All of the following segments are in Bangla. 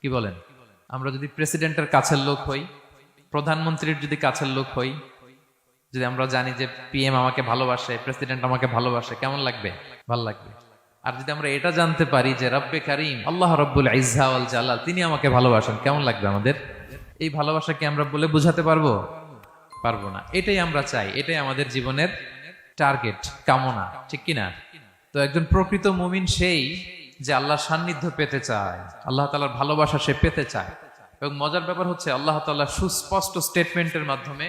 কি বলেন? আমরা যদি প্রেসিডেন্টের কাছের লোক হই, প্রধানমন্ত্রীর যদি কাছের লোক হই, যদি আমরা জানি যে পিএম আমাকে ভালোবাসে, প্রেসিডেন্ট আমাকে ভালোবাসে, কেমন লাগবে? ভাল লাগবে। আর যদি আমরা এটা জানতে পারি যে রব্বে কারিম আল্লাহ রব্বুল ইজ্জা ওয়াল জালাল তিনি আমাকে ভালোবাসেন, কেমন লাগবে আমাদের? এই ভালোবাসাকে আমরা বলে বুঝাতে পারবো? পারবো না। এটাই আমরা চাই, এটাই আমাদের জীবনের টার্গেট, কামনা, ঠিক কিনা? তো একজন প্রকৃত মুমিন সেই যে আল্লাহর সান্নিধ্য পেতে চায়, আল্লাহ তাআলার ভালোবাসা সে পেতে চায়। এবং মজার ব্যাপার হচ্ছে আল্লাহ তাআলা সুস্পষ্ট স্টেটমেন্টের মাধ্যমে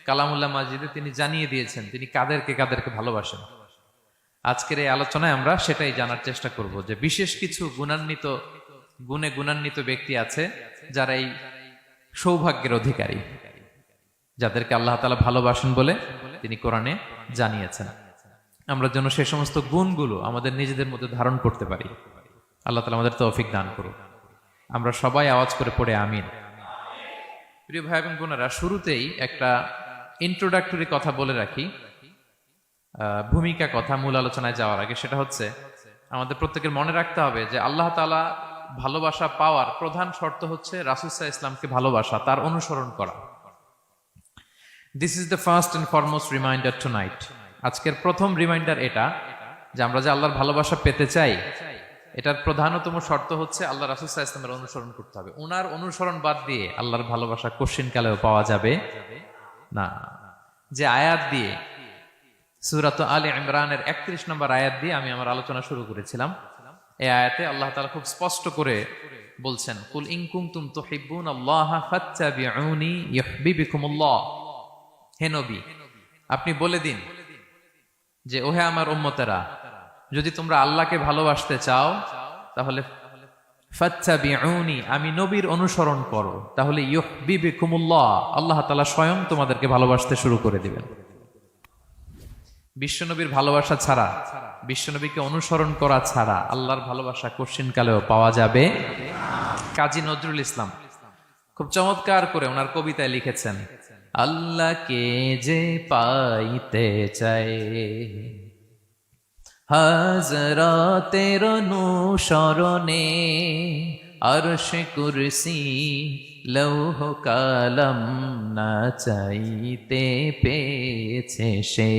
কালামুল্লাহ মাজিদে তিনি জানিয়ে দিয়েছেন তিনি কাদেরকে কাদেরকে ভালোবাসেন। আজকের এই আলোচনায় আমরা সেটাই জানার চেষ্টা করব যে বিশেষ কিছু গুণে গুণান্বিত ব্যক্তি আছে যারা এই সৌভাগ্যের অধিকারী, যাদেরকে আল্লাহ তাআলা ভালোবাসেন বলে তিনি কোরআনে জানিয়েছেন। আমরা যেন সে সমস্ত গুণগুলো আমাদের নিজেদের মধ্যে ধারণ করতে পারি। আল্লাহ তাআলা আমাদের তৌফিক দান করুন। আমরা সবাই আওয়াজ করে পড়ে আমিন। প্রিয় ভাই এবং বোনেরা, শুরুতেই একটা ইন্ট্রোডাক্টরি কথা বলে রাখি, ভূমিকা কথা মূল আলোচনায় যাওয়ার আগে। সেটা হচ্ছে আমাদের প্রত্যেকের মনে রাখতে হবে যে আল্লাহ তাআলা ভালোবাসা পাওয়ার প্রধান শর্ত হচ্ছে রাসূল সাল্লাল্লাহু আলাইহি ওয়াসাল্লামকে ভালোবাসা, তার অনুসরণ করা। This is the first and foremost reminder tonight. আজকের প্রথম রিমাইন্ডার এটা যে আমরা যে আল্লাহর ভালোবাসা পেতে চাই, এটার প্রধানতম শর্ত হচ্ছে আল্লাহ রাসূল সাল্লাল্লাহু আলাইহি ওয়াসাল্লামের অনুসরণ করতে হবে। ওনার অনুসরণ বাদ দিয়ে আল্লাহর ভালোবাসা কোশ্চিনকালেও পাওয়া যাবে না। যে আয়াত দিয়ে সূরা আলে ইমরানের 31 নম্বর আয়াত দিয়ে আমি আমার আলোচনা শুরু করেছিলাম, এই আয়াতে আল্লাহ তাআলা খুব স্পষ্ট করে বলছেন, কুল ইন কুনতুম তুহিব্বুনাল্লাহা ফাত্তাবিউনি ইউহিব্বুকুমুল্লাহ। হে নবী, আপনি বলে দিন যে ওহে আমার উম্মতেরা, যদি তোমরা আল্লাহকে ভালোবাসতে চাও তাহলে ফাত্তাবিউনি, আমি নবীর অনুসরণ করো, তাহলে ইউহিব্বুকুমুল্লাহ, আল্লাহ তাআলা স্বয়ং তোমাদেরকে ভালোবাসতে শুরু করে দিবেন। বিশ্বনবীর ভালোবাসা ছাড়া, বিশ্বনবীকে অনুসরণ করা ছাড়া আল্লাহর ভালোবাসা কোশ্চিনকালেও পাওয়া যাবে। কাজী নজরুল ইসলাম খুব চমৎকার করে ওনার কবিতায় লিখেছেন, আল্লাহকে যে পাইতে চায় হাজরাতের অনুসরণে, আরশ কুরসি লৌহ কালাম না চাইতে পেয়েছে সে,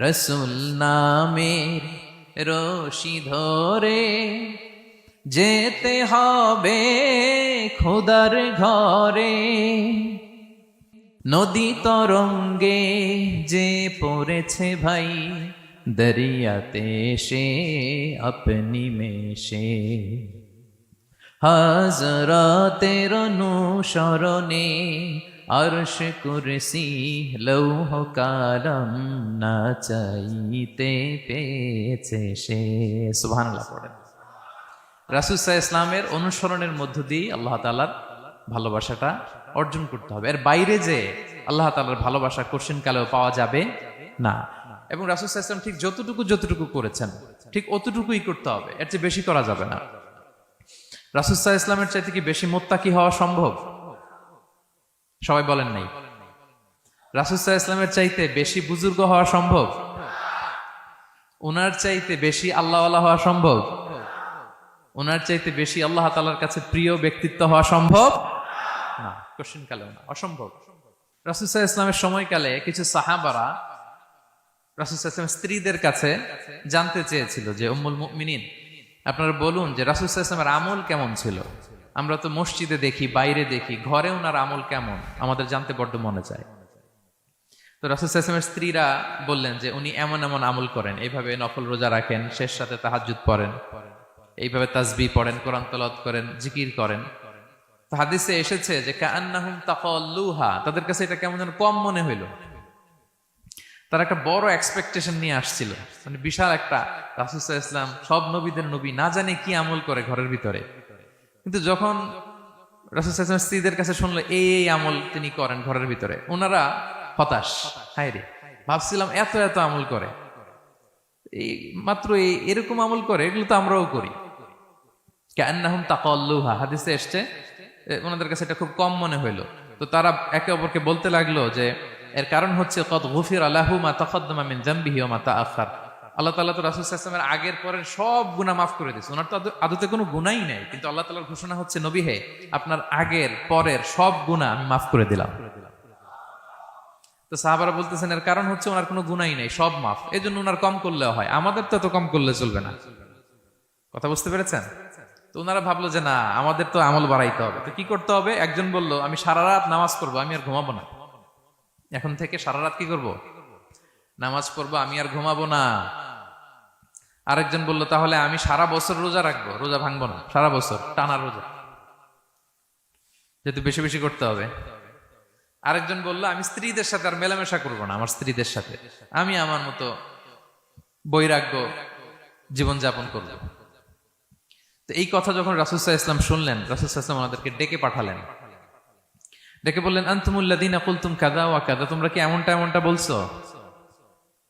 রসুল নামের রশি ধরে যেতে হবে খোদার ঘরে, নদী তরঙ্গে যে পড়েছে ভাই দরিয়াতে সে আপনি মেশে, হাজরাতের অনুসরণে আরশ কুরসি লৌহ কালাম না চাইতে পেয়েছে সে। সুবহানাল্লাহ পড়েন। রাসূল সাল্লাল্লাহু আলাইহি ওয়াসাল্লামের অনুসরণের মধ্য দিয়ে আল্লাহ তাআলার ভালোবাসাটা অর্জন করতে হবে। এর বাইরে যে আল্লাহ তাআলার ভালোবাসা কোশ্চিনকালেও পাওয়া যাবে না। এবং রাসূল সাল্লাল্লাহু আলাইহি ওয়াসাল্লাম ঠিক যতটুকু করেছেন ঠিক অতটুকুই করতে হবে, এর চেয়ে বেশি করা যাবে না। রাসূল সাল্লাল্লাহু আলাইহি ওয়াসাল্লামের চাইতে কি বেশি মুত্তাকি হওয়া সম্ভব? সবাই বলেন নাই। রাসূল সাল্লাল্লাহু আলাইহি ওয়াসাল্লামের চাইতে বেশি বুজুর্গ হওয়া সম্ভব? ওনার চাইতে বেশি আল্লাহওয়ালা হওয়া সম্ভব? ওনার চাইতে বেশি আল্লাহ তাআলার কাছে প্রিয় ব্যক্তিত্ব হওয়া সম্ভব না, কোশ্চিনকালেও না, অসম্ভব। রাসূল সাল্লাল্লাহু আলাইহি ওয়াসাল্লামের সময়কালে কিছু সাহাবারা রাসূল সাল্লাল্লাহু আলাইহি ওয়াসাল্লামের স্ত্রীদের কাছে জানতে চেয়েছিল যে উম্মুল মুমিনিন, আপনারা বলুন যে রাসূল সাল্লাল্লাহু আলাইহি ওয়াসাল্লামের আমল কেমন ছিল? আমরা তো মসজিদে দেখি, বাইরে দেখি, ঘরে ওনার আমল কেমন আমাদের জানতে বড্ড মনে চায়। তো রাসূল সাল্লাল্লাহু আলাইহি ওয়াসাল্লামের স্ত্রীরা বললেন যে উনি এমন এমন আমল করেন, এইভাবে নফল রোজা রাখেন, শেষ রাতে তাহাজ্জুদ পড়েন, এইভাবে তাসবিহ পড়েন, কোরআন তেলাওয়াত করেন, জিকির করেন। তো হাদিসে এসেছে যে কাআন্নাহুম তাকাল্লুহা, তাদের কাছে এটা কেমন যেন কম মনে হইল। তারা একটা বড় এক্সপেকটেশন নিয়ে আসছিল, মানে বিশাল একটা, রাসূল সাল্লাল্লাহু আলাইহি ওয়াসাল্লাম সব নবীদের নবী, না জানে কি আমল করে ঘরের ভিতরে। কিন্তু যখন রাসূল সাল্লাল্লাহু আলাইহি ওয়াসাল্লাম স্ত্রীদের কাছে শুনলো এই আমল তিনি করেন ঘরের ভিতরে, ওনারা হতাশ। হায় রে, ভাবছিলাম এত এত আমল করে, এই মাত্র এরকম আমল করে, এগুলো তো আমরাও করি। কাআন্নাহুম তাকাল্লুহা, হাদিসে এসেছে ওনাদের কাছে এটা খুব কম মনে হইলো। তো তারা একে অপরকে বলতে লাগলো যে এর কারণ হচ্ছে কদ গুফিরা লাহু মা তাকাদ্দামা মিন যামবিহি ওয়া মা তাআখার, আল্লাহ তাআলা তো রাসূল সাল্লাল্লাহু আলাইহি ওয়াসাল্লামের আগের পরের সব গুনাহ মাফ করে দিয়েছে। ওনার তো আদতে কোনো গুনাহই নাই, কিন্তু আল্লাহ তাআলার ঘোষণা হচ্ছে, নবী হে, আপনার আগের পরের সব গুনাহ আমি মাফ করে দিলাম। তো সাহাবারা বলতেছেন এর কারণ হচ্ছে ওনার কোনো গুনাহই নাই, সব মাফ, এই জন্য ওনার কম করলেও হয়, আমাদের তো এত কম করলে চলবে না। কথা বুঝতে পেরেছেন? তো ওনারা ভাবলো যে না, আমাদের তো আমল বাড়াইতে হবে। তো কি করতে হবে? একজন বলল, আমি সারা রাত নামাজ পড়বো, আমি আর ঘুমাবো না। এখন থেকে সারা রাত কি করব? নামাজ পড়বো, আমি আর ঘুমাবো না। আরেকজন বলল, তাহলে আমি সারা বছর রোজা রাখবো, রোজা ভাঙবো না, সারা বছর টানা রোজা, যেহেতু বেশি বেশি করতে হবে। আরেকজন বলল, আমি স্ত্রীদের সাথে আর মেলামেশা করবো না, আমার স্ত্রীদের সাথে আমি আমার মতো বৈরাগ্য জীবনযাপন করব। তো এই কথা যখন রাসূল সাল্লাল্লাহু আলাইহি ওয়াসাল্লাম শুনলেন, রাসূল সাল্লাল্লাহু আলাইহি ওয়াসাল্লাম ওনাদেরকে ডেকে পাঠালেন, ডেকে বললেন, আনতুমুল্লাযীনা কুলতুম কাযা ওয়া কাযা, তোমরা কি এমনটা এমনটা বলছো?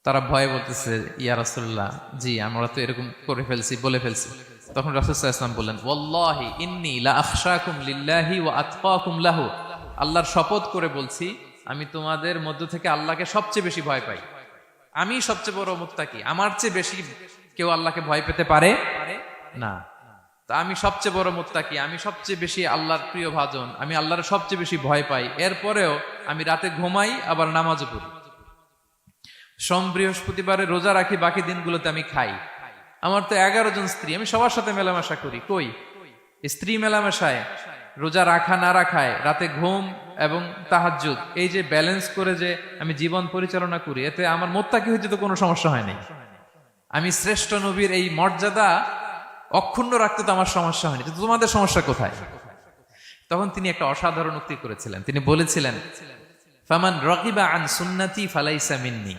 তারা ভয়ে বলতেছে, ইয়া রাসূলুল্লাহ, জি আমরা তো এরকম করে ফেলছি, বলে ফেলছি। তখন রাসূল সাল্লাল্লাহু আলাইহি ওয়াসাল্লাম বললেন, ওয়াল্লাহি ইন্নী লা আখশাকুম লিল্লাহি ওয়া আতকাকুম লাহু, আল্লাহর শপথ করে বলছি, আমি তোমাদের মধ্য থেকে আল্লাহকে সবচেয়ে বেশি ভয় পাই। আমি সবচেয়ে বড় মুত্তাকি, আমার চেয়ে বেশি কেউ আল্লাহকে ভয় পেতে পারে না। তা আমি সবচেয়ে বড় মুত্তাকি, আমি সবচেয়ে বেশি আল্লাহর প্রিয় ভাজন, আমি আল্লাহর সবচেয়ে বেশি ভয় পাই। এরপরেও আমি রাতে ঘুমাই, আবার নামাজও পড়ি। সোম বৃহস্পতিবারে রোজা রাখি, বাকি দিনগুলোতে আমি খাই। আমার তো 11 জন স্ত্রী, আমি সবার সাথে মেলামেশা করি। কই স্ত্রী মেলামেশায়, রোজা রাখা না রাখায়, রাতে ঘুম এবং তাহাজ্জুদ, এই যে ব্যালেন্স করে যে আমি জীবন পরিচালনা করি, এতে আমার মুত্তাকি হইতে তো কোনো সমস্যা হয় নাই। আমি শ্রেষ্ঠ নবীর এই মর্যাদা অক্ষুণ্ণ রাখতে তো আমার সমস্যা হয়নি, তো তোমাদের সমস্যা কোথায়? তখন তিনি একটা অসাধারণ উক্তি করেছিলেন। তিনি বলেছিলেন, ফামান রাগিবা আন সুন্নতি ফালাইসা মিন্নি,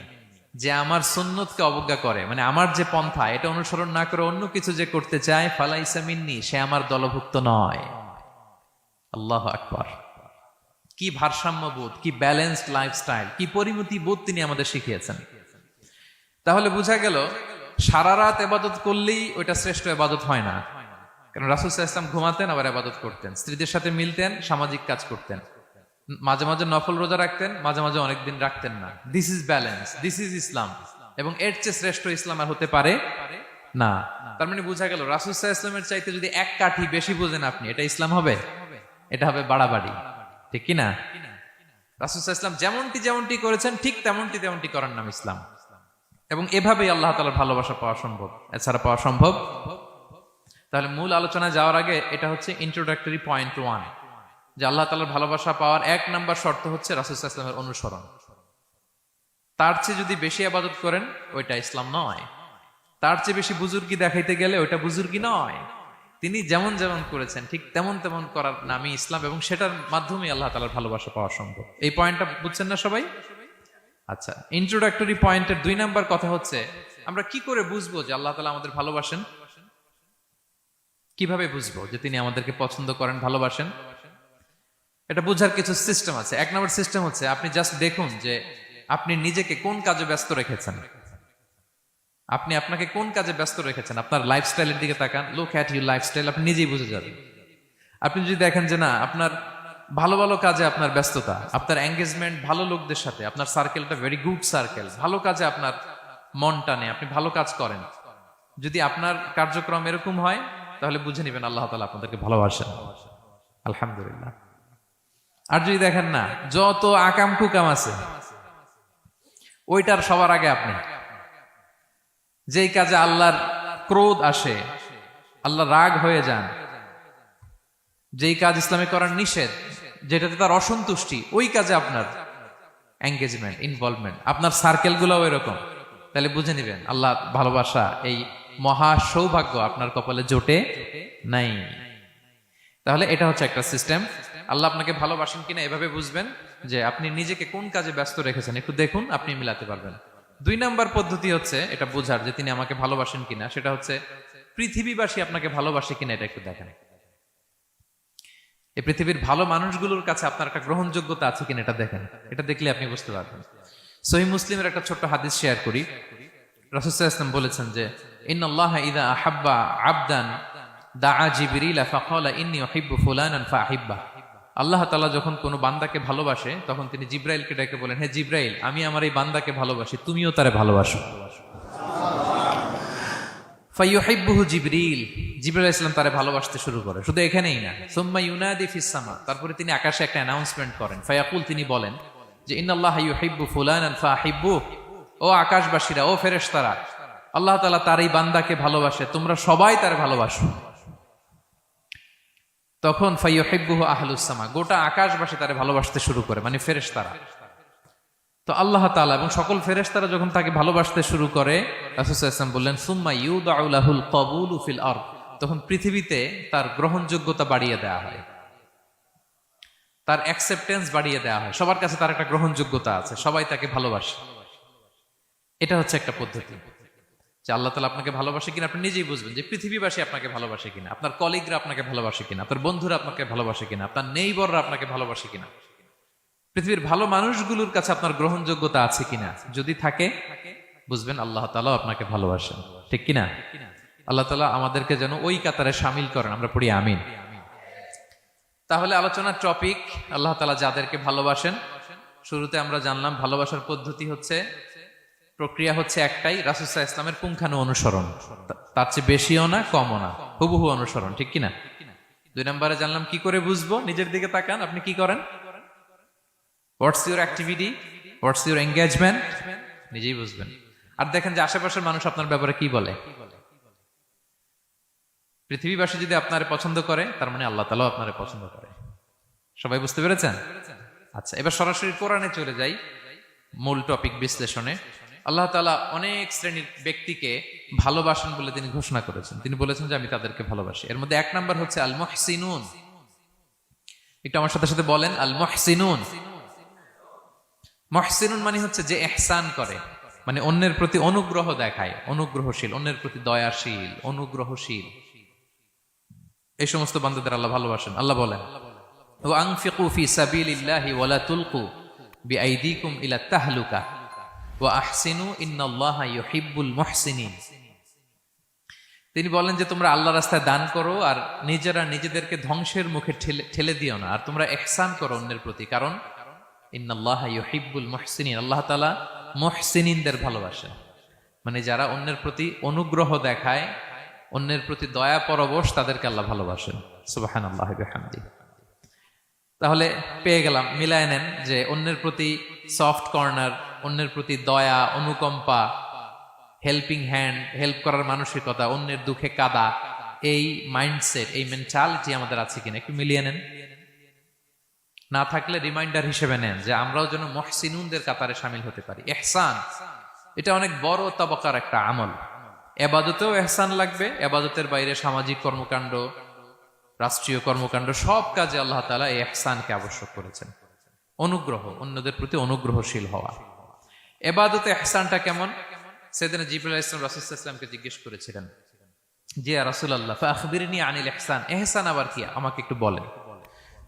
যে আমার সুন্নতকে অবজ্ঞা করে, মানে আমার যে পন্থা এটা অনুসরণ না করে অন্য কিছু যে করতে চায়, ফালাইসা মিন্নি, সে আমার দলভুক্ত নয়। আল্লাহু আকবার! কি ভারসাম্যবোধ, কি ব্যালেন্সড লাইফস্টাইল, কি পরিমিতি বোধ তিনি আমাদের শিখিয়েছেন। তাহলে বোঝা গেল, সারা রাত ইবাদত করলেই ওইটা শ্রেষ্ঠ ইবাদত হয় না। কারণ রাসূল সাল্লাল্লাহু আলাইহি ওয়াসাল্লাম ঘুমাতেন, আবার ইবাদত করতেন, স্ত্রীদের সাথে মিলতেন, সামাজিক কাজ করতেন, মাঝে মাঝে নফল রোজা রাখতেন, মাঝে মাঝে অনেকদিন রাখতেন না। This is balance, this is Islam. এবং এর চেয়ে শ্রেষ্ঠ ইসলাম আর হতে পারে না। তার মানে বোঝা গেল, রাসূল সাল্লাল্লাহু আলাইহি ওয়াসাল্লামের চাইতে যদি এক কাঠি বেশি বোঝেন আপনি, এটা ইসলাম হবে? এটা হবে বাড়াবাড়ি, ঠিক কি না? রাসূল সাল্লাল্লাহু আলাইহি ওয়াসাল্লাম যেমনটি করেছেন, ঠিক তেমনটি করার নাম ইসলাম। এবং এভাবেই আল্লাহ তাআলার ভালোবাসা পাওয়া সম্ভব, এছাড়া পাওয়া সম্ভব। তাহলে মূল আলোচনায় যাওয়ার আগে এটা হচ্ছে ইন্ট্রোডাক্টরি পয়েন্ট 1, যে আল্লাহ তাআলার ভালোবাসা পাওয়ার 1 নাম্বার শর্ত হচ্ছে রাসূল সাল্লাল্লাহু আলাইহি ওয়াসাল্লামের অনুসরণ। তার চেয়ে যদি বেশি ইবাদত করেন, ওইটা ইসলাম নয়। তার চেয়ে বেশি বুজুর্গি দেখাইতে গেলে ওইটা বুজুর্গি নয়। তিনি যেমন যেমন করেছেন, ঠিক তেমন তেমন করার নামই ইসলাম, এবং সেটার মাধ্যমে আল্লাহ তাআলার ভালোবাসা পাওয়া সম্ভব। এই পয়েন্টটা বুঝছেন না সবাই? আচ্ছা, ইন্ট্রোডাক্টরি পয়েন্টের 2 নাম্বার কথা হচ্ছে, আমরা কি করে বুঝবো যে আল্লাহ তাআলা আমাদের ভালোবাসেন? কিভাবে বুঝবো যে তিনি আমাদেরকে পছন্দ করেন, ভালোবাসেন? এটা বোঝার কিছু সিস্টেম আছে। 1 নম্বর সিস্টেম হচ্ছে, আপনি জাস্ট দেখুন যে আপনি নিজেকে কোন কাজে ব্যস্ত রেখেছেন। আপনি আপনাকে কোন কাজে ব্যস্ত রেখেছেন, আপনার লাইফস্টাইলের দিকে তাকান, লুক অ্যাট ইউর লাইফস্টাইল, আপনি নিজেই বুঝে যাবেন। আপনি যদি দেখেন যে না, আপনার ভালো ভালো কাজে আপনার ব্যস্ততা, আপনার এঙ্গেজমেন্ট ভালো লোকদের সাথে, আপনার সার্কেলটা ভেরি গুড সার্কেল, ভালো কাজে আপনার মন টানে, আপনি ভালো কাজ করেন, যদি আপনার কার্যক্রম এরকম হয়, তাহলে বুঝে নেবেন আল্লাহ তাআলা আপনাদেরকে ভালোবাসেন। আলহামদুলিল্লাহ। আর যদি দেখেন না, যত আকাম কুকাম আছে, ওইটার সবার আগে আপনি, যেই কাজে আল্লাহর ক্রোধ আসে, আল্লাহ রাগ হয়ে যান, যেই কাজ ইসলামে করার নিষেধ, যেটাতে তার অসন্তুষ্টি, ওই কাজে আপনার এঙ্গেজমেন্ট, ইনভলভমেন্ট, আপনার সার্কেল গুলাও এরকম, তাহলে বুঝে নিবেন আল্লাহ ভালোবাসা, এই মহা সৌভাগ্য আপনার কপালে জোটে নাই। তাহলে এটা হচ্ছে একটা সিস্টেম। আল্লাহ আপনাকে ভালোবাসেন কিনা এভাবে বুঝবেন যে আপনি নিজেকে কোন কাজে ব্যস্ত রেখেছেন, একটু দেখুন, আপনি মিলাতে পারবেন। 2 নাম্বার পদ্ধতি হচ্ছে এটা বোঝার যে তিনি আমাকে ভালোবাসেন কিনা, সেটা হচ্ছে পৃথিবীবাসী আপনাকে ভালোবাসে কিনা, এটা একটু দেখেন। এই পৃথিবীর ভালো মানুষগুলোর কাছে আপনার একটা গ্রহণযোগ্যতা আছে কিনা, এটা দেখেন। এটা দেখলে আপনি বুঝতে পারবেন। সহিহ মুসলিমের একটা ছোট্ট হাদিস শেয়ার করি। রাসূল সাল্লাল্লাহু আলাইহি ওয়াসাল্লাম বলেছেন যে, ইন্নাল্লাহা ইযা আহাব্বা আবদান দাআ জিবরিল ফাকালা ইন্নী উহিব্বু ফুলানান ফাআহিব্বা। আল্লাহ তাআলা যখন কোনো বান্দাকে ভালোবাসে, তখন তিনি জিবরাইলকে ডেকে বলেন, হে জিবরাইল, আমি আমার এই বান্দাকে ভালোবাসি, তুমিও তারে ভালোবাসো। ফায়ুহিব্বুহু জিবরিল, জিবরিল আলাইহিস সালাম তারে ভালোবাসতে শুরু করে। শুধু এখানেই না, সুম্মা ইউনাদি ফিস সামা, তারপরে তিনি আকাশে একটা অ্যানাউন্সমেন্ট করেন। ফায়াকুল, তিনি বলেন যে ইন্নাল্লাহা ইউহিব্বু ফুলানান ফাহিব্বুহু, ও আকাশবাসীরা, ও ফেরেশতারা, আল্লাহ তাআলা তার এই বান্দাকে ভালোবাসে, তোমরা সবাই তার ভালোবাসো। তখন ফায়ুহিব্বুহু আহলুস সামা, গোটা আকাশবাসী তারে ভালোবাসতে শুরু করে, মানে ফেরেশতারা। তো আল্লাহ তাআলা এবং সকল ফেরেশতারা যখন তাকে ভালোবাসতে শুরু করে, রাসূল সাল্লাল্লাহু আলাইহি ওয়াসাল্লাম বললেন সুম্মা ইউদাউ লাহুল কবুলু ফিল আরদ, তখন পৃথিবীতে তার গ্রহণযোগ্যতা বাড়িয়ে দেওয়া হয়, তার অ্যাকসেপ্টেন্স বাড়িয়ে দেওয়া হয়, সবার কাছে তার একটা গ্রহণযোগ্যতা আছে, সবাই তাকে ভালোবাসে। এটা হচ্ছে একটা পদ্ধতি যে আল্লাহ তাআলা আপনাকে ভালোবাসে কিনা আপনি নিজেই বুঝবেন, যে পৃথিবীবাসী আপনাকে ভালোবাসে কিনা, আপনার কলিগরা আপনাকে ভালোবাসে কিনা, আপনার বন্ধুরা আপনাকে ভালোবাসে কিনা, আপনার নেইবররা আপনাকে ভালোবাসে কিনা, পৃথিবীর ভালো মানুষগুলোর কাছে আপনার গ্রহণযোগ্যতা আছে কিনা। যদি থাকে, বুঝবেন আল্লাহ তাআলা আপনাকে ভালোবাসেন, ঠিক কিনা? আল্লাহ তাআলা আমাদেরকে যেন ওই কাতারে শামিল করেন, আমরা পড়ি আমিন। তাহলে আলোচনার টপিক, আল্লাহ তাআলা যাদেরকে ভালোবাসেন। শুরুতে আমরা জানলাম ভালোবাসার পদ্ধতি হচ্ছে, প্রক্রিয়া হচ্ছে একটাই, রাসূল সাল্লাল্লাহু আলাইহি ওয়াসাল্লামের পুঙ্খানু অনুসরণ, তার চেয়ে বেশিও না কমও না, হুবহু অনুসরণ, ঠিক কিনা? 2 নম্বরে জানলাম কি করে বুঝবো, নিজের দিকে তাকান, আপনি কি করেন, what's your activity, what's your engagement, নিজেই বুঝবেন। আর দেখেন যে আশেপাশের মানুষ আপনার ব্যাপারে কি বলে। পৃথিবীবাসী যদি আপনারে পছন্দ করে, তার মানে আল্লাহ তাআলাও আপনারে পছন্দ করে। সবাই বুঝতে পেরেছেন? আচ্ছা, এবার সরাসরি কোরআনে চলে যাই, মূল টপিক বিশ্লেষণে। আল্লাহ তাআলা অনেক শ্রেণীর ব্যক্তিকে ভালোবাসেন বলে তিনি ঘোষণা করেছেন। তিনি বলেছেন যে আমি তাদেরকে ভালোবাসি। এর মধ্যে 1 নাম্বার হচ্ছে আল মুহসিনুন। একটু আমার সাথে সাথে বলেন, আল মুহসিনুন। মুহসিনুন মানে হচ্ছে যে ইহসান করে, মানে অন্যের প্রতি অনুগ্রহ দেখায়, অনুগ্রহশীল, অন্যের প্রতি দয়াশীল, অনুগ্রহশীল, এই সমস্ত বান্দাদের আল্লাহ ভালোবাসেন। আল্লাহ বলেন ওয়া আনফিকু ফি সাবিলিল্লাহি ওয়া লা তুলকু বিআইদিকুম ইলা তাহলুকা ওয়া আহসিনু ইন্নাল্লাহা ইউহিব্বুল মুহসিনিন। তিনি বলেন যে তোমরা আল্লাহর রাস্তায় দান করো আর নিজেরা নিজেদেরকে ধ্বংসের মুখে ঠেলে দিও না, আর তোমরা ইহসান করো অন্যের প্রতি, কারণ ইন্নাল্লাহা ইউহিব্বুল মুহসিনিন, আল্লাহ তাআলা মুহসিনিনদের ভালোবাসেন, মানে যারা অন্যের প্রতি অনুগ্রহ দেখায়, অন্যের প্রতি দয়া পরবশ, তাদেরকে আল্লাহ ভালোবাসেন। সুবহানাল্লাহি ওয়া বিহামদিহি। তাহলে পেয়ে গেলাম, মিলায় নেন যে অন্যের প্রতি সফট কর্নার, অন্যের প্রতি দয়া, অনুকম্পা, হেল্পিং হ্যান্ড, হেল্প করার মানসিকতা, অন্যের দুঃখে কাদা, এই মাইন্ডসেট, এই মেন্টালিটি আমাদের আছে কিনা একটু মিলিয়ে নেন। না থাকলে রিমাইন্ডার হিসেবে নেন যে আমরাও যেন মুহসিনুনদের কাতারে শামিল হতে পারি। ইহসান এটা অনেক বড় তবকার একটা আমল। ইবাদতেও ইহসান লাগবে, ইবাদতের বাইরে সামাজিক কর্মকাণ্ড, রাষ্ট্রীয় কর্মকাণ্ড, সব কাজে আল্লাহ তাআলা এই ইহসানকে আবশ্যক করেছেন। অনুগ্রহ, অন্যদের প্রতি অনুগ্রহশীল হওয়া। ইবাদতে ইহসানটা কেমন? সাইয়েদনা জিবরিল আলাইহিস সালাম রাসূল সাল্লাল্লাহু আলাইহি ওয়াসাল্লামকে জিজ্ঞেস করেছিলেন যে ইয়া রাসূলুল্লাহ ফাখবিরনি আনিল ইহসান, ইহসান আবার কি, আমাকে একটু বলেন।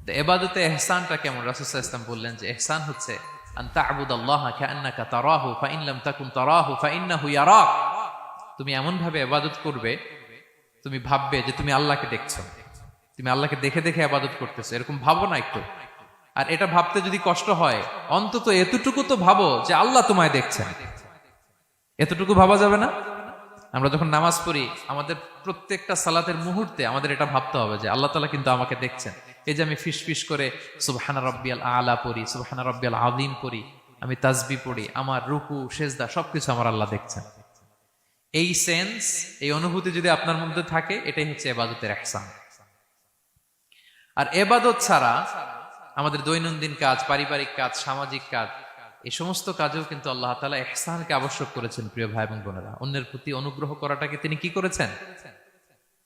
তো ইবাদতে ইহসানটা কেমন? রাসূল সাল্লাল্লাহু আলাইহি ওয়াসাল্লাম বললেন যে ইহসান হচ্ছে আন তা'বুদাল্লাহা কাআন্নাকা তারাহু ফাইন লাম তাকুন তারাহু ফাইন্নাহু ইয়ারাক। তুমি এমন ভাবে ইবাদত করবে, তুমি ভাববে যে তুমি আল্লাহকে দেখছো, তুমি আল্লাহকে দেখে দেখে ইবাদত করতেছো, এরকম ভাবো না একটু? আর এটা ভাবতে যদি কষ্ট হয়, অন্তত এতটুকু তো ভাবো যে আল্লাহ তোমায় দেখছেন। এতটুকু ভাবা যাবে না? আমরা যখন নামাজ পড়ি, আমাদের প্রত্যেকটা সালাতের মুহূর্তে আমাদের এটা ভাবতে হবে যে আল্লাহ তাআলা কিন্তু আমাকে দেখছেন। এই যে আমি ফিস ফিস করে সুবহানা রাব্বিয়াল আলা পড়ি, সুবহানা রাব্বিয়াল আযীম পড়ি, আমি তাসবিহ পড়ি, আমার রুকু সেজদা সবকিছু আমার আল্লাহ দেখছেন। এই সেন্স, এই অনুভূতি যদি আপনার মধ্যে থাকে, এটাই হচ্ছে ইবাদতের ইহসান। আর ইবাদত ছাড়া আমাদের দৈনন্দিন কাজ, পারিবারিক কাজ, সামাজিক কাজ, এই সমস্ত কাজেও কিন্তু আল্লাহ তাআলা ইহসানকে আবশ্যক করেছেন। প্রিয় ভাই এবং বোনেরা, অন্যের প্রতি অনুগ্রহ করাটাকে তিনি কি করেছেন?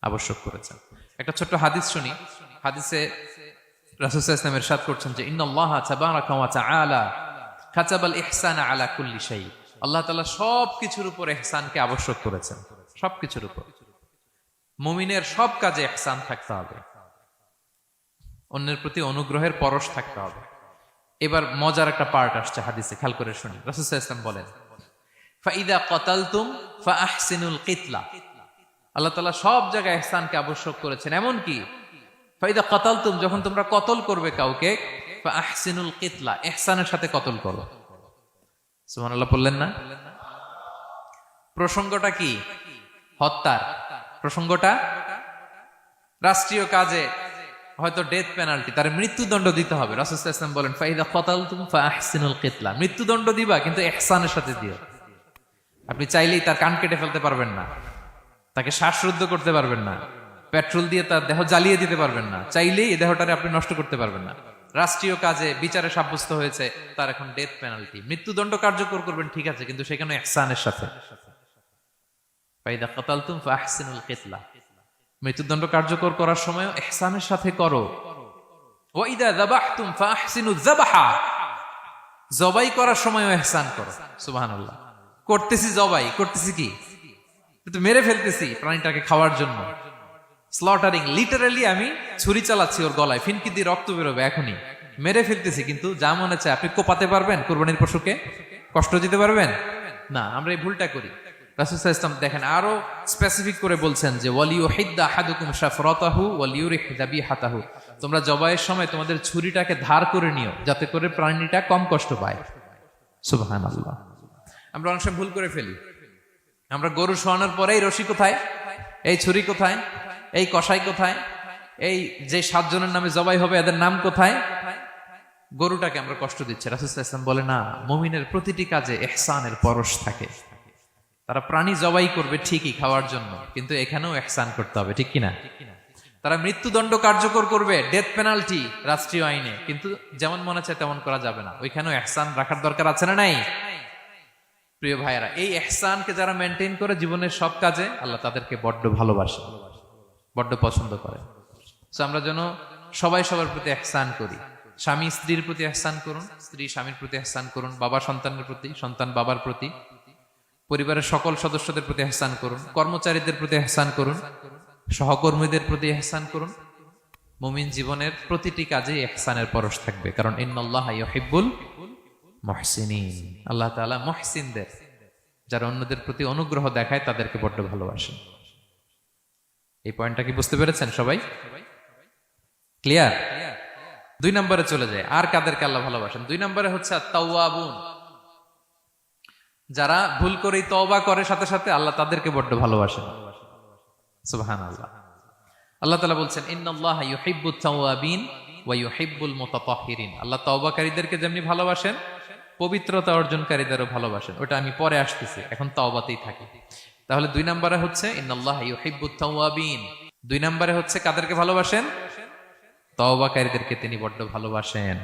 আবশ্যক করেছেন। একটা ছোট্ট হাদিস শুনি। হাদিসে রাসূল সাল্লাল্লাহু আলাইহি ওয়াসাল্লাম ইরশাদ করছেন যে ইন্নাল্লাহা তাবারাকা ওয়া তাআলা কাতাবাল ইহসানা আলা কুল্লি শাই। আল্লাহ তাআলা সবকিছুর উপর ইহসানকে আবশ্যক করেছেন, সবকিছুর উপর। মুমিনের সব কাজে ইহসান থাকতে হবে, অন্যের প্রতি অনুগ্রহের পরশ থাকতে হবে। এবার মজার একটা পার্ট আসছে হাদিসে, খেয়াল করে শুনি। রাসূল সাল্লাল্লাহু আলাইহি ওয়াসাল্লাম বলেন ফাইদা কাতালতুম ফাআহসিনুল কিতলা। আল্লাহ তাআলা সব জায়গায় ইহসানকে আবশ্যক করেছেন। এমন কি ফাইদা কাতালতুম, যখন তোমরা কতল করবে কাউকে, ফাআহসিনুল কিতলা, ইহসানের সাথে কতল করো। সুবহানাল্লাহ বললেন না? প্রসঙ্গটা কি? হত্যার প্রসঙ্গটা, রাষ্ট্রীয় কাজে হয়তো ডেথ পেনাল্টি, তার মৃত্যুদণ্ড দিতে হবে। রাসূল সাল্লাল্লাহু আলাইহি ওয়াসাল্লাম বলেন ফাইদা কাতালতুম ফাআহসিনুল কিতলা, মৃত্যুদণ্ড দিবা কিন্তু ইহসানের সাথে দিও। আপনি চাইলেই তার কান কেটে ফেলতে পারবেন না, তাকে শ্বাসরুদ্ধ করতে পারবেন না, পেট্রোল দিয়ে তার দেহ জ্বালিয়ে দিতে পারবেন না, চাইলেই এই দেহটারে আপনি নষ্ট করতে পারবেন না। রাষ্ট্রীয় কাজে বিচারে সাব্যস্ত হয়েছে তার এখন ডেথ পেনাল্টি, মৃত্যুদণ্ড কার্যকর করবেন ঠিক আছে, কিন্তু সেখানে ইহসানের সাথে। ফাইদা কাতালতুম ফাআহসিনুল কিতলা, মৃত্যুদণ্ড কার্যকর করার সময় ইহসানের সাথে করো। ওয়া ইদা যাবাহতুম ফাআহসিনুয যাবাহা, জবাই করার সময়ও ইহসান করো। সুবহানাল্লাহ, করতেছি জবাই, করতেছি কি, কিন্তু মেরে ফেলতেছি প্রাণীটাকে খাওয়ার জন্য। স্লটারিং, লিটারালি আমি ছুরি চালাচ্ছি ওর গলায়, ফিনকি দিয়ে রক্ত বেরোবে এখনই, মেরে ফেলতেছি, কিন্তু যা মনে চায়। আপনি কোপাতে পারবেন কুরবানির পশুকে? কষ্ট দিতে পারবেন না। আমরা এই ভুলটা করি। রাসূল সাল্লাল্লাহু আলাইহি ওয়াসাল্লাম দেখেন আরো স্পেসিফিক করে বলছেন যে ওয়ালিয়ুহিদ্দা আহাদুকুম শাফরাতাহু ওয়ালিয়ুরিহ যাবিহাতাহু, তোমরা জবাইয়ের সময় তোমাদের ছুরিটাকে ধার করে নিও যাতে করে প্রাণীটা কম কষ্ট পায়। সুবহানাল্লাহ। আমরা অনেক সময় ভুল করে ফেলি। আমরা গরু শোয়ানোর পরে এই রশি কোথায়, এই ছুরি কোথায়, এই কষাই কোথায়, এই যে 7 জনের নামে জবাই হবে এদের নাম কোথায়, গরুটাকে আমরা কষ্ট দিচ্ছি। রাসূল সাল্লাল্লাহু আলাইহি ওয়াসাল্লাম বলে না, মুমিনের প্রতিটি কাজে ইহসানের পরশ থাকে। তারা প্রাণী জবাই করবে ঠিকই খাওয়ার জন্য, কিন্তু এখানেও ইহসান করতে হবে, ঠিক কিনা? তারা মৃত্যুদণ্ড কার্যকর করবে, ডেথ পেনাল্টি রাষ্ট্রীয় আইনে, কিন্তু যেমন মনে চায় তেমন করা যাবে না। ওইখানেও ইহসান রাখার দরকার আছে না নাই? প্রিয় ভাইয়েরা, এই ইহসানকে যারা মেনটেন করে জীবনের সব কাজে, আল্লাহ তাদেরকে বড্ড ভালোবাসে, বড্ড পছন্দ করে। সো আমরা যেন সবাই সবার প্রতি ইহসান করি। স্বামী স্ত্রীর প্রতি ইহসান করুন, স্ত্রী স্বামীর প্রতি ইহসান করুন, বাবা সন্তানের প্রতি, সন্তান বাবার প্রতি, পরিবারের সকল সদস্যদের প্রতি ইহসান করুন, কর্মচারীদের প্রতি ইহসান করুন, সহকর্মীদের প্রতি ইহসান করুন। মুমিন জীবনের প্রতিটি কাজে ইহসানের পরশ থাকবে, কারণ ইন্নাল্লাহা ইউহিব্বুল মুহসিনিন, আল্লাহ তাআলা মুহসিনদের, যারা অন্যদের প্রতি অনুগ্রহ দেখায় তাদেরকে বড্ড ভালোবাসেন। এই পয়েন্টটা কি বুঝতে পেরেছেন সবাই? ক্লিয়ার? 2 নম্বরে চলে যায়, আর কাদেরকে আল্লাহ ভালোবাসেন। 2 নম্বরে হচ্ছে আত-তাওয়াবুন, যারা ভুল করেই তওবা করে সাথে সাথে, আল্লাহ তাদেরকে বড্ড ভালোবাসেন। সুবহানাল্লাহ। আল্লাহ তাআলা বলছেন ইন্নাল্লাহা ইউহিব্বুত তাওয়াবিন ওয়া ইউহিব্বুল মুতাতাহহিরিন, আল্লাহ তওবাকারীদেরকে যেমনি ভালোবাসেন, পবিত্রতা অর্জনকারীদেরও ভালোবাসেন। ওটা আমি পরে আসতেছি, এখন তওবাতেই থাকি। তাহলে 2 নম্বরে হচ্ছে ইন্নাল্লাহা ইউহিব্বুত তাওয়াবিন, 2 নম্বরে হচ্ছে কাদেরকে ভালোবাসেন? তওবাকারীদেরকে তিনি বড্ড ভালোবাসেন।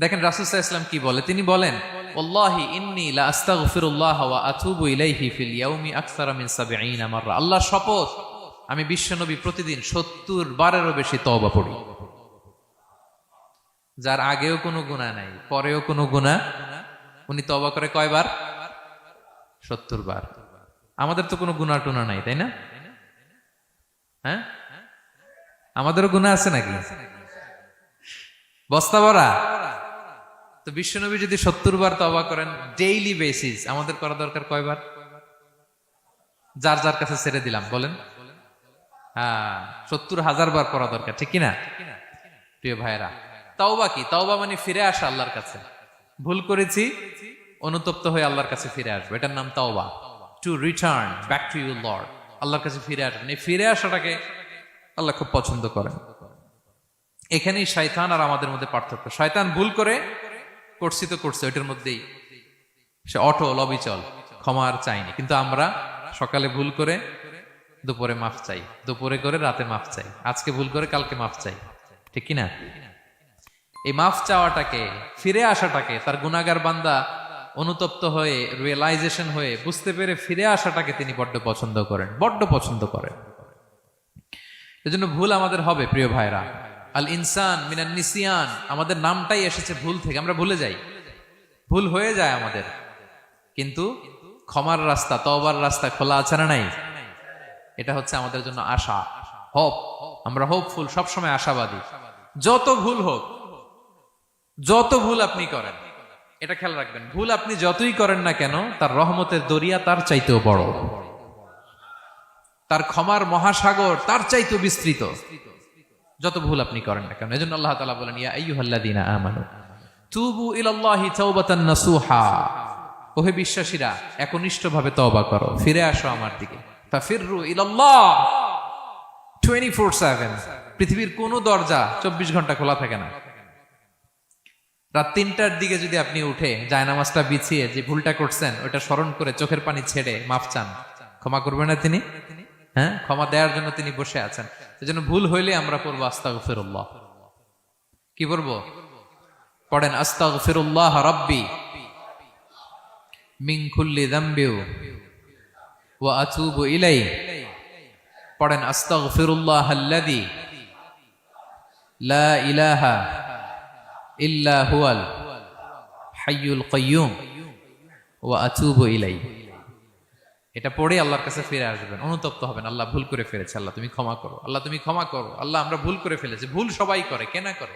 দেখেন রাসূল সাল্লাল্লাহু আলাইহি ওয়াসাল্লাম কি বলে, তিনি বলেন ওয়াল্লাহি ইন্নী লা আস্তাগফিরুল্লাহ ওয়া আতুবু ইলাইহি ফিল ইয়াউমি আকসারা মিন 70 মাররা, আল্লাহ শপথ আমি বিশ্বনবী প্রতিদিন 70 বারেরও বেশি তওবা পড়ি। যার আগেও কোনো গুনাহ নাই, পরেও কোনো গুনাহ, উনি তওবা করে কয়বার? 70 বার। আমাদের তো কোনো গুনাহ টুনা নাই, তাই না? হ্যাঁ, আমাদেরও গুনাহ আছে নাকি? বস্তা ভরা। তো বিশ্বনবী যদি 70 বার তওবা করেন ডেইলি বেসিস, আমাদের করা দরকার কয়বার? যার যার কাছে ছেড়ে দিলাম, বলেন। হ্যাঁ, 70,000 বার করা দরকার, ঠিক কিনা? প্রিয় ভাইরা, তওবা কি? তওবা মানে ফিরে আসা আল্লাহর কাছে। ভুল করেছি, অনুতপ্ত হয়ে আল্লাহর কাছে ফিরে আসবো, এটার নাম তওবা। To return back to your Lord, আল্লাহর কাছে ফিরে আসবেন। এই ফিরে আসাটাকে আল্লাহ খুব পছন্দ করেন। এখানেই শয়তান আর আমাদের মধ্যে পার্থক্য। শয়তান ভুল করে করছি তো করছে, ওইটার মধ্যেই সে অটল অবিচল, ক্ষমা আর চাইনি। কিন্তু আমরা সকালে ভুল করে দুপুরে মাফ চাই, দুপুরে করে রাতে মাফ চাই, আজকে ভুল করে কালকে মাফ চাই, ঠিক কিনা? এই মাফ চাওয়াটাকে, ফিরে আসাটাকে, তার গুনাহগার বান্দা অনুতপ্ত হয়ে, রিয়েলাইজেশন হয়ে, বুঝতে পেরে ফিরে আসাটাকে তিনি বড্ড পছন্দ করেন, বড্ড পছন্দ করেন। এজন্য ভুল আমাদের হবে প্রিয় ভাইরা। আল ইনসান মিনান নিসিয়ান, আমাদের নামটাই এসেছে ভুল থেকে, আমরা ভুলে যাই, ভুল হয়ে যায় আমাদের। কিন্তু ক্ষমার রাস্তা, তওবার রাস্তা খোলা আছে না নাই? এটা হচ্ছে আমাদের জন্য আশা, হোপ। আমরা হোপফুল, সবসময় আশাবাদী। যত ভুল হোক, যত ভুল আপনি করেন, এটা খেয়াল রাখবেন, ভুল আপনি যতই করেন না কেন, তার রহমতের দরিয়া তার চাইতেও বড়, তার ক্ষমার মহাসাগর তার চাইতেও বিস্তৃত, যত ভুল আপনি করেন না কেন। এজন্য আল্লাহ তাআলা বলেন ইয়া আইয়ুহাল্লাযীনা আমানু তুবু ইলাল্লাহি তাওবাতান নাসুহা, ওহে বিশ্বাসীরা একনিষ্ঠভাবে তওবা করো, ফিরে আসো আমার দিকে। ফাফিররু ইলাল্লাহ 24/7। পৃথিবীর কোনো দরজা 24 ঘন্টা খোলা থাকে না। রাত 3টার দিকে যদি আপনি উঠে জায়নামাজটা বিছিয়ে যে ভুলটা করছেন ওটা স্মরণ করে চোখের পানি ছেড়ে মাফ চান, ক্ষমা করবেন না তিনি? হ্যাঁ, ক্ষমা দেওয়ার জন্য তিনি বসে আছেন। সেজন্য ভুল হইলে আমরা পড়বো আস্তাগফিরুল্লাহ। কি পড়বো? পড়েন আস্তাগফিরুল্লাহ রাব্বি মিন কুল্লি যামবি ওয়া আতুবু ইলাইহি। পড়েন আস্তাগফিরুল্লাহাল্লাযী লা ইলাহা ইল্লা হুয়াল হাইয়ুল কাইয়্যুম ওয়া আতুবু ইলাইহি। এটা পড়ে আল্লাহর কাছে ফিরে আসবেন, অনুতপ্ত হবেন। আল্লাহ ভুল করে ফেলেছে, আল্লাহ তুমি ক্ষমা করো, আল্লাহ তুমি ক্ষমা করো, আল্লাহ আমরা ভুল করে ফেলেছি। ভুল সবাই করে, কে না করে?